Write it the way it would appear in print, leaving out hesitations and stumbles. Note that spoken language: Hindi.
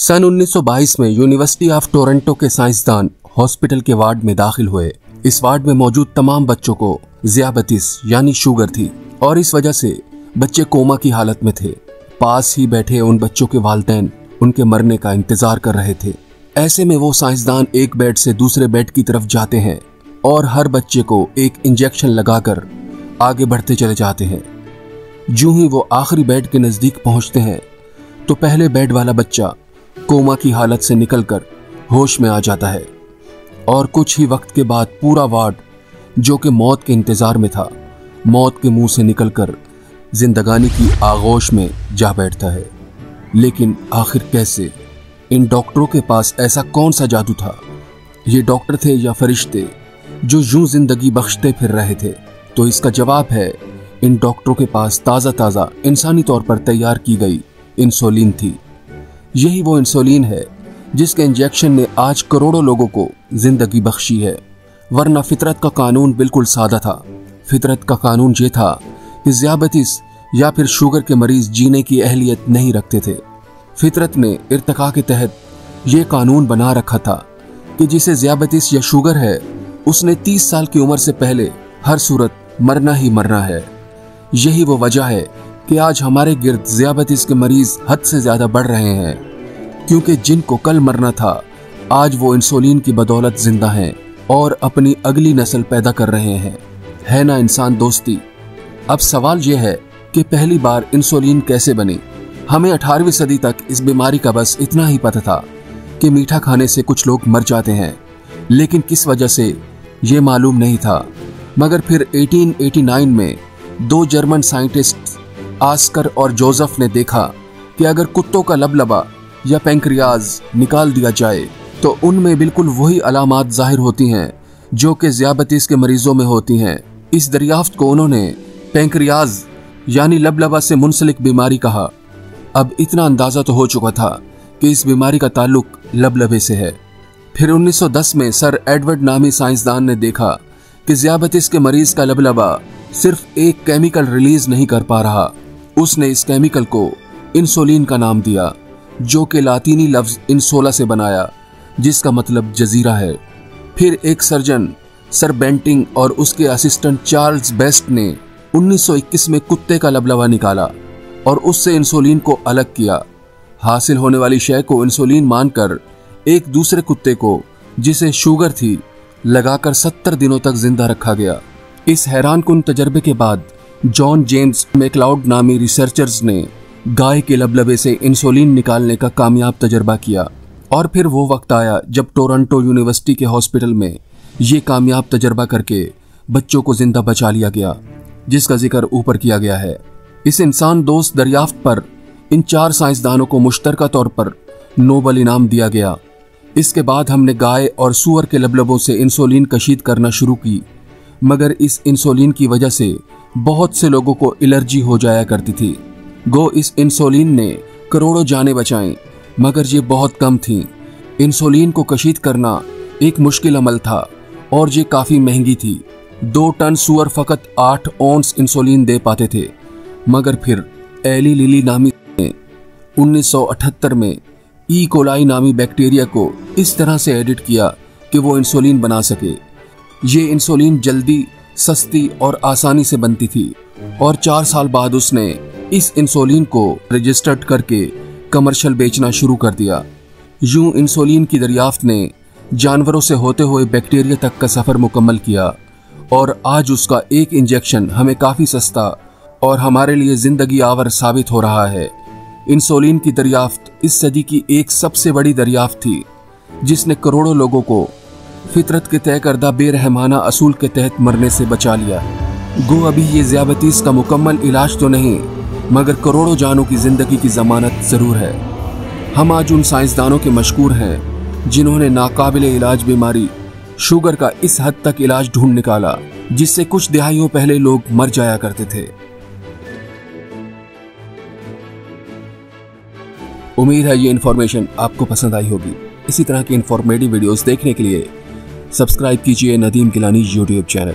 सन 1922 में यूनिवर्सिटी ऑफ टोरंटो के साइंसदान हॉस्पिटल के वार्ड में दाखिल हुए। इस वार्ड में मौजूद तमाम बच्चों को ज़ियाबतीस यानी शुगर थी और इस वजह से बच्चे कोमा की हालत में थे। पास ही बैठे उन बच्चों के वालिदैन उनके मरने का इंतजार कर रहे थे। ऐसे में वो साइंसदान एक बेड से दूसरे बेड की तरफ जाते हैं और हर बच्चे को एक इंजेक्शन लगाकर आगे बढ़ते चले जाते हैं। जो ही वो आखिरी बेड के नजदीक पहुंचते हैं तो पहले बेड वाला बच्चा कोमा की हालत से निकलकर होश में आ जाता है और कुछ ही वक्त के बाद पूरा वार्ड जो कि मौत के इंतजार में था, मौत के मुंह से निकलकर जिंदगानी की आगोश में जा बैठता है। लेकिन आखिर कैसे? इन डॉक्टरों के पास ऐसा कौन सा जादू था? ये डॉक्टर थे या फरिश्ते जो यूं जिंदगी बख्शते फिर रहे थे? तो इसका जवाब है, इन डॉक्टरों के पास ताज़ा इंसानी तौर पर तैयार की गई इंसुलिन थी। यही वो इंसुलिन है जिसके इंजेक्शन ने आज करोड़ों लोगों को जिंदगी बख्शी है। वरना फितरत का कानून बिल्कुल सादा था। फितरत का कानून ये था कि ज़ियाबतीस या फिर शुगर के मरीज जीने की अहलियत नहीं रखते थे। फितरत ने इर्तिका के तहत ये कानून बना रखा था कि जिसे ज़ियाबतीस या शुगर है उसने 30 साल की उम्र से पहले हर सूरत मरना ही मरना है। यही वो वजह है कि आज हमारे गिर्द ज़ियाबतीस के मरीज हद से ज्यादा बढ़ रहे हैं, क्योंकि जिनको कल मरना था आज वो इंसुलिन की बदौलत जिंदा हैं और अपनी अगली नस्ल पैदा कर रहे हैं। है ना इंसान दोस्ती? अब सवाल यह है कि पहली बार इंसुलिन कैसे बनी? हमें 18वीं सदी तक इस बीमारी का बस इतना ही पता था कि मीठा खाने से कुछ लोग मर जाते हैं, लेकिन किस वजह से ये मालूम नहीं था। मगर फिर 1889 में दो जर्मन साइंटिस्ट आस्कर और जोसेफ ने देखा कि अगर कुत्तों का लबलबा या पैंक्रियाज निकाल दिया जाए तो उनमें बिल्कुल वही अलामात जाहिर होती हैं जो कि ज़ियाबतीस के मरीजों में होती हैं। इस दरियाफ्त को उन्होंने पैंक्रियाज यानी लबलबा से मुंसलिक बीमारी कहा। अब इतना अंदाजा तो हो चुका था कि इस बीमारी का ताल्लुक लबलबे से है। फिर 1910 में सर एडवर्ड नामी साइंसदान ने देखा कि ज़ियाबतीस के मरीज का लबलबा सिर्फ एक केमिकल रिलीज नहीं कर पा रहा। उसने इस केमिकल को इंसुलिन का नाम दिया, जो कि लातीनी लफ्ज इंसोला से बनाया, जिसका मतलब जजीरा है। फिर एक सर्जन सर बेंटिंग और उसके असिस्टेंट चार्ल्स बेस्ट ने 1921 में कुत्ते का लबलबा निकाला और उससे इंसुलिन को अलग किया। हासिल होने वाली शय को इंसुलिन मानकर एक दूसरे कुत्ते को, जिसे शुगर थी, लगाकर 70 दिनों तक जिंदा रखा गया। इस हैरानकुन तजर्बे के बाद जॉन जेम्स मैकलाउड नामी रिसर्चर्स ने गाय के लबलबे से इंसुलिन निकालने का कामयाब तजर्बा किया और फिर वो वक्त आया जब टोरंटो यूनिवर्सिटी के हॉस्पिटल में ये कामयाब तजर्बा करके बच्चों को जिंदा बचा लिया गया, जिसका जिक्र ऊपर किया गया है। इस इंसान दोस्त दरियाफ्त पर इन 4 साइंसदानों को मुश्तरका तौर पर नोबल इनाम दिया गया। इसके बाद हमने गाय और सूअर के लबलबों से इंसुलिन कशीद करना शुरू की, मगर इस इंसुलिन की वजह से बहुत से लोगों को एलर्जी हो जाया करती थी। गो इस इंसुलिन ने करोड़ों जानें बचाईं, मगर ये बहुत कम थीं। इंसुलिन को कशीद करना एक मुश्किल अमल था और ये काफ़ी महंगी थी। 2 टन सूअर फ़कत 8 औंस इंसुलिन दे पाते थे। मगर फिर एली लिली नामी ने 1978 में ई कोलाई नामी बैक्टीरिया को इस तरह से एडिट किया कि वो इंसुलिन बना सके। ये इंसुलिन जल्दी, सस्ती और आसानी से बनती थी और 4 साल बाद उसने इस इंसुलिन को रजिस्टर्ड करके कमर्शियल बेचना शुरू कर दिया। यूं इंसुलिन की दरियाफ्त ने जानवरों से होते हुए बैक्टीरिया तक का सफ़र मुकम्मल किया और आज उसका एक इंजेक्शन हमें काफ़ी सस्ता और हमारे लिए ज़िंदगी आवर साबित हो रहा है। इंसुलिन की दरियाफ्त इस सदी की एक सबसे बड़ी दरियाफ्त थी, जिसने करोड़ों लोगों को फितरत के तय करदा बेरहमाना असूल के तहत मरने से बचा लिया। गो अभी ये ज़ियाबतीस का मुकम्मल इलाज तो नहीं, मगर करोड़ों जानों की ज़िंदगी की ज़मानत ज़रूर है। हम आज उन साइंसदानों के मशकूर हैं जिन्होंने नाकाबिले इलाज बीमारी शुगर का इस हद तक इलाज ढूंढ निकाला जिससे कुछ दिहाइयों पहले लोग मर जाया करते थे। उम्मीद है ये इन्फॉर्मेशन आपको पसंद आई होगी। इसी तरह की इन्फॉर्मेटिव वीडियोस देखने के लिए सब्सक्राइब कीजिए नदीम गिलानी यूट्यूब चैनल।